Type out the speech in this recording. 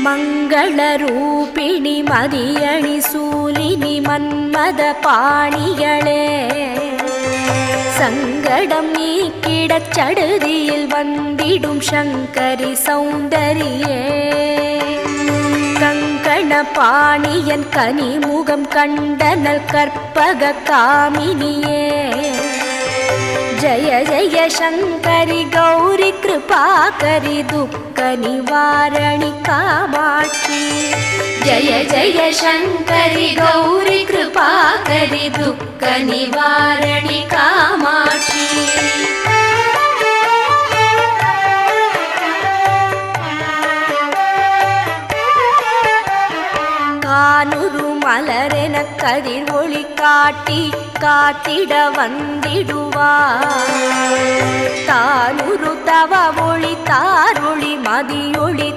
ಮಂಗಳ ರೂಪಿಣಿ ಮದಿಯಣಿ ಸೂಲಿನಿ ಮನ್ಮದ பாணிகளே சங்கடம் நீக்கிடச் சடுதியில் வந்திடும் சங்கரி சௌந்தரியே கங்கண பாணியன் கனிமுகம் கண்டனல் கற்பக காமினியே जय जय शंकरि गौरी कृपाकरि दुःख निवारणि कामाक्षी जय जय शंकरि गौरी कृपाकरि दुःख निवारणि कामाक्षी கானுரு மலரென கதிர் ஒளி காட்டி காத்திட வந்திடுவார் தானுரு தவ ஒளி தாரொளி மதியொளி